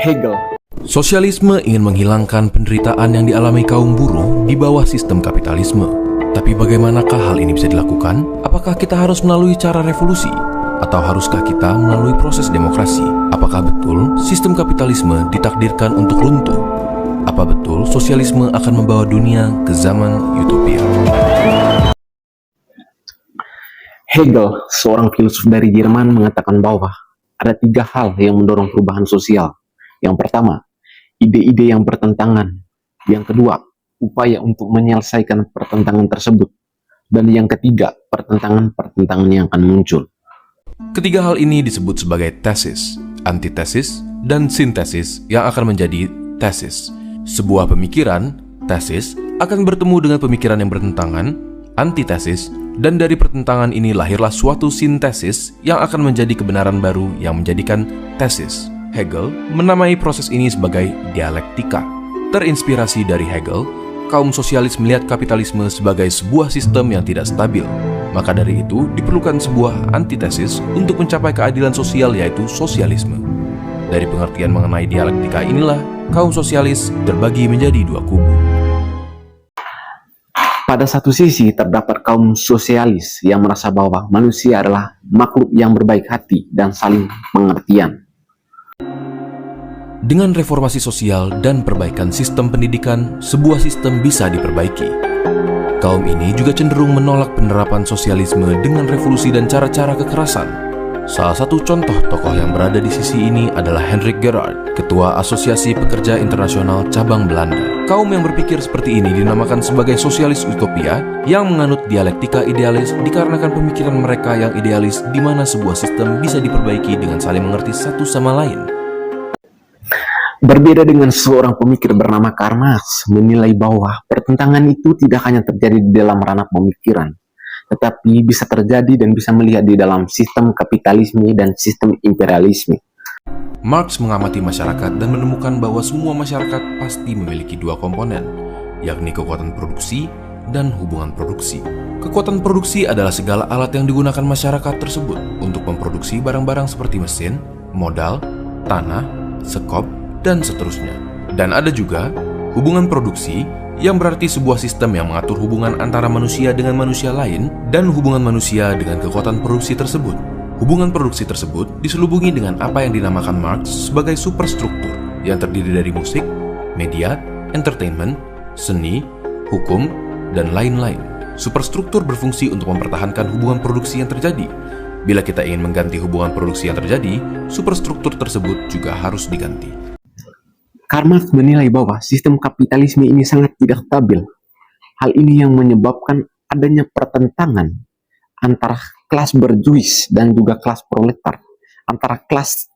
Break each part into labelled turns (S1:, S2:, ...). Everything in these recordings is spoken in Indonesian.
S1: Hegel.
S2: Sosialisme ingin menghilangkan penderitaan yang dialami kaum buruh di bawah sistem kapitalisme. Tapi bagaimanakah hal ini bisa dilakukan? Apakah kita harus melalui cara revolusi? Atau haruskah kita melalui proses demokrasi? Apakah betul sistem kapitalisme ditakdirkan untuk runtuh? Apa betul sosialisme akan membawa dunia ke zaman utopia?
S1: Hegel, seorang filsuf dari Jerman, mengatakan bahwa ada 3 hal yang mendorong perubahan sosial. Yang pertama, ide-ide yang bertentangan. Yang kedua, upaya untuk menyelesaikan pertentangan tersebut. Dan yang ketiga, pertentangan-pertentangan yang akan muncul.
S2: Ketiga hal ini disebut sebagai tesis, antitesis, dan sintesis yang akan menjadi tesis. Sebuah pemikiran, tesis, akan bertemu dengan pemikiran yang bertentangan, antitesis, dan dari pertentangan ini lahirlah suatu sintesis yang akan menjadi kebenaran baru yang menjadikan tesis. Hegel menamai proses ini sebagai dialektika. Terinspirasi dari Hegel, kaum sosialis melihat kapitalisme sebagai sebuah sistem yang tidak stabil. Maka dari itu diperlukan sebuah antitesis untuk mencapai keadilan sosial, yaitu sosialisme. Dari pengertian mengenai dialektika inilah kaum sosialis terbagi menjadi 2 kubu.
S1: Pada satu sisi terdapat kaum sosialis yang merasa bahwa manusia adalah makhluk yang berbaik hati dan saling pengertian.
S2: Dengan reformasi sosial dan perbaikan sistem pendidikan, sebuah sistem bisa diperbaiki. Kaum ini juga cenderung menolak penerapan sosialisme dengan revolusi dan cara-cara kekerasan. Salah satu contoh tokoh yang berada di sisi ini adalah Hendrik Gerhard, Ketua Asosiasi Pekerja Internasional Cabang Belanda. Kaum yang berpikir seperti ini dinamakan sebagai sosialis utopia yang menganut dialektika idealis dikarenakan pemikiran mereka yang idealis di mana sebuah sistem bisa diperbaiki dengan saling mengerti satu sama lain.
S1: Berbeda dengan seorang pemikir bernama Karl Marx menilai bahwa pertentangan itu tidak hanya terjadi di dalam ranah pemikiran, tetapi bisa terjadi dan bisa melihat di dalam sistem kapitalisme dan sistem imperialisme.
S2: Marx mengamati masyarakat dan menemukan bahwa semua masyarakat pasti memiliki 2 komponen, yakni kekuatan produksi dan hubungan produksi. Kekuatan produksi adalah segala alat yang digunakan masyarakat tersebut untuk memproduksi barang-barang seperti mesin, modal, tanah, sekop, dan seterusnya. Dan ada juga hubungan produksi yang berarti sebuah sistem yang mengatur hubungan antara manusia dengan manusia lain dan hubungan manusia dengan kekuatan produksi tersebut. Hubungan produksi tersebut diselubungi dengan apa yang dinamakan Marx sebagai superstruktur yang terdiri dari musik, media, entertainment, seni, hukum, dan lain-lain. Superstruktur berfungsi untuk mempertahankan hubungan produksi yang terjadi. Bila kita ingin mengganti hubungan produksi yang terjadi, superstruktur tersebut juga harus diganti.
S1: Karl Marx menilai bahwa sistem kapitalisme ini sangat tidak stabil. Hal ini yang menyebabkan adanya pertentangan antara kelas berjuis dan juga kelas proletar, antara kelas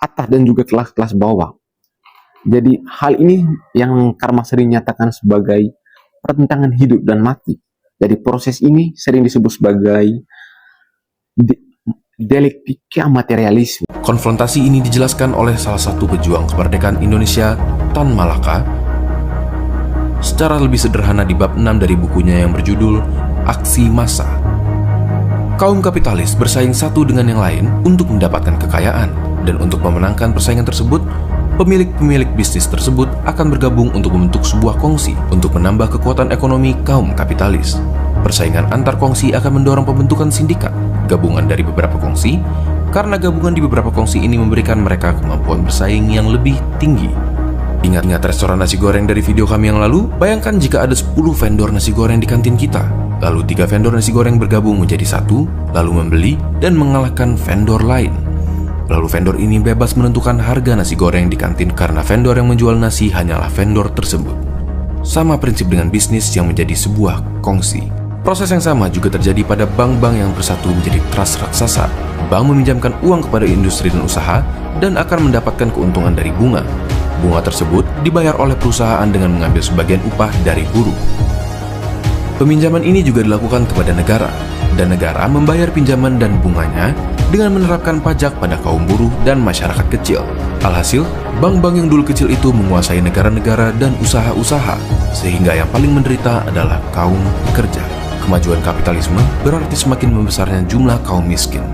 S1: atas dan juga kelas bawah. Jadi hal ini yang Karl Marx sering nyatakan sebagai pertentangan hidup dan mati. Jadi proses ini sering disebut sebagai dialektika materialisme.
S2: Konfrontasi ini dijelaskan oleh salah satu pejuang kemerdekaan Indonesia, Tan Malaka, secara lebih sederhana di bab 6 dari bukunya yang berjudul Aksi Massa. Kaum kapitalis bersaing satu dengan yang lain untuk mendapatkan kekayaan, dan untuk memenangkan persaingan tersebut, pemilik-pemilik bisnis tersebut akan bergabung untuk membentuk sebuah kongsi untuk menambah kekuatan ekonomi kaum kapitalis. Persaingan antar kongsi akan mendorong pembentukan sindikat, gabungan dari beberapa kongsi, karena gabungan di beberapa kongsi ini memberikan mereka kemampuan bersaing yang lebih tinggi. Ingat-ingat restoran nasi goreng dari video kami yang lalu? Bayangkan jika ada 10 vendor nasi goreng di kantin kita, lalu 3 vendor nasi goreng bergabung menjadi satu, lalu membeli dan mengalahkan vendor lain. Lalu vendor ini bebas menentukan harga nasi goreng di kantin karena vendor yang menjual nasi hanyalah vendor tersebut. Sama prinsip dengan bisnis yang menjadi sebuah kongsi. Proses yang sama juga terjadi pada bank-bank yang bersatu menjadi trust raksasa. Bank meminjamkan uang kepada industri dan usaha dan akan mendapatkan keuntungan dari bunga. Bunga tersebut dibayar oleh perusahaan dengan mengambil sebagian upah dari buruh. Peminjaman ini juga dilakukan kepada negara, dan negara membayar pinjaman dan bunganya dengan menerapkan pajak pada kaum buruh dan masyarakat kecil. Alhasil, bank-bank yang dulu kecil itu menguasai negara-negara dan usaha-usaha, sehingga yang paling menderita adalah kaum pekerja. Kemajuan kapitalisme berarti semakin membesarnya jumlah kaum miskin.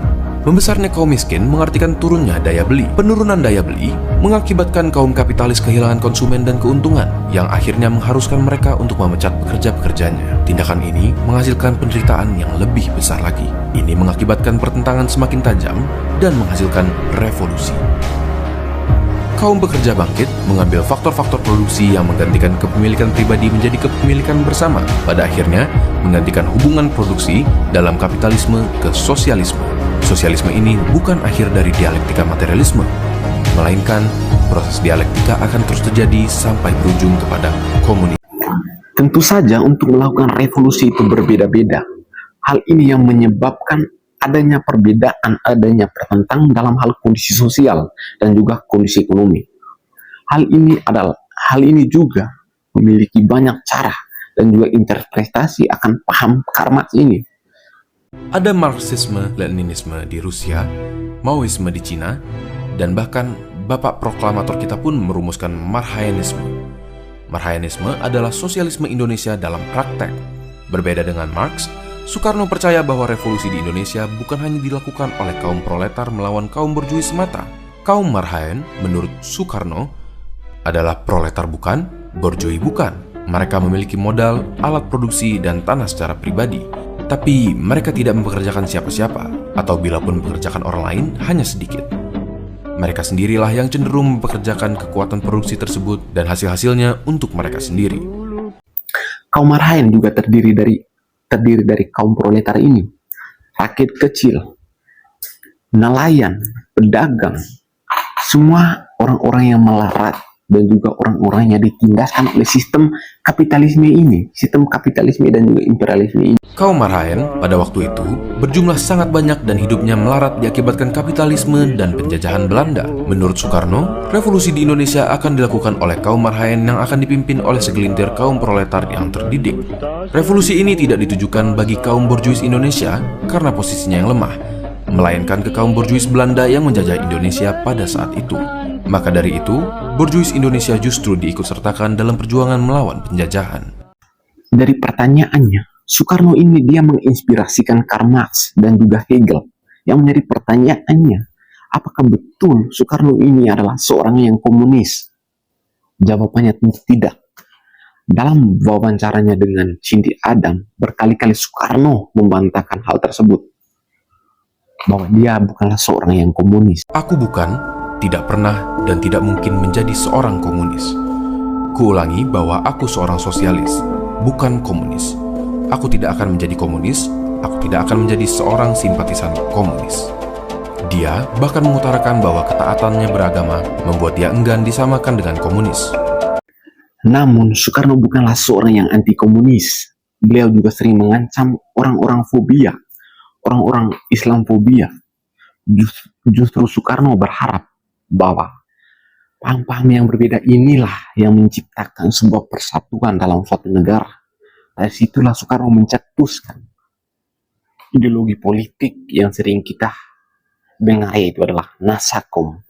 S2: Membesarnya kaum miskin mengartikan turunnya daya beli. Penurunan daya beli mengakibatkan kaum kapitalis kehilangan konsumen dan keuntungan, yang akhirnya mengharuskan mereka untuk memecat pekerja-pekerjanya. Tindakan ini menghasilkan penderitaan yang lebih besar lagi. Ini mengakibatkan pertentangan semakin tajam dan menghasilkan revolusi. Kaum pekerja bangkit mengambil faktor-faktor produksi yang menggantikan kepemilikan pribadi menjadi kepemilikan bersama, pada akhirnya menggantikan hubungan produksi dalam kapitalisme ke sosialisme. Sosialisme ini bukan akhir dari dialektika materialisme, melainkan proses dialektika akan terus terjadi sampai berujung kepada komunisme.
S1: Tentu saja untuk melakukan revolusi itu berbeda-beda. Hal ini yang menyebabkan adanya perbedaan, adanya pertentangan dalam hal kondisi sosial dan juga kondisi ekonomi. Hal ini juga memiliki banyak cara dan juga interpretasi akan paham karma ini.
S2: Ada Marxisme, Leninisme di Rusia, Maoisme di Cina, dan bahkan bapak proklamator kita pun merumuskan Marhaenisme. Marhaenisme adalah sosialisme Indonesia dalam praktek. Berbeda dengan Marx, Soekarno percaya bahwa revolusi di Indonesia bukan hanya dilakukan oleh kaum proletar melawan kaum borjuis semata. Kaum Marhaen, menurut Soekarno, adalah proletar bukan, borjoi bukan. Mereka memiliki modal, alat produksi, dan tanah secara pribadi. Tapi mereka tidak mempekerjakan siapa-siapa, atau bila pun mempekerjakan orang lain, hanya sedikit. Mereka sendirilah yang cenderung mempekerjakan kekuatan produksi tersebut dan hasil-hasilnya untuk mereka sendiri.
S1: Kaum Marhaen juga terdiri dari kaum proletar ini, rakyat kecil, nelayan, pedagang, semua orang-orang yang melarat dan juga orang-orang yang ditindaskan oleh sistem kapitalisme dan juga imperialisme ini.
S2: Kaum Marhaen pada waktu itu berjumlah sangat banyak dan hidupnya melarat diakibatkan kapitalisme dan penjajahan Belanda. Menurut Soekarno, revolusi di Indonesia akan dilakukan oleh kaum Marhaen yang akan dipimpin oleh segelintir kaum proletar yang terdidik. Revolusi ini tidak ditujukan bagi kaum borjuis Indonesia karena posisinya yang lemah, melainkan ke kaum borjuis Belanda yang menjajah Indonesia pada saat itu. Maka dari itu, borjuis Indonesia justru diikutsertakan dalam perjuangan melawan penjajahan.
S1: Dari pertanyaannya, Soekarno ini dia menginspirasikan Karl Marx dan juga Hegel. Yang menjadi pertanyaannya, apakah betul Soekarno ini adalah seorang yang komunis? Jawabannya tentu tidak. Dalam wawancaranya dengan Cindy Adam, berkali-kali Soekarno membantahkan hal tersebut, bahwa dia bukanlah seorang yang komunis.
S2: Aku bukan, tidak pernah, dan tidak mungkin menjadi seorang komunis. Kuulangi bahwa aku seorang sosialis, bukan komunis. Aku tidak akan menjadi komunis, aku tidak akan menjadi seorang simpatisan komunis. Dia bahkan mengutarakan bahwa ketaatannya beragama membuat dia enggan disamakan dengan komunis.
S1: Namun, Soekarno bukanlah seorang yang anti-komunis. Beliau juga sering mengancam orang-orang fobia, orang-orang Islamfobia. Justru Soekarno berharap bahwa paham-paham yang berbeda inilah yang menciptakan sebuah persatuan dalam suatu negara. Dari situlah Soekarno mencetuskan ideologi politik yang sering kita dengar, yaitu adalah Nasakom.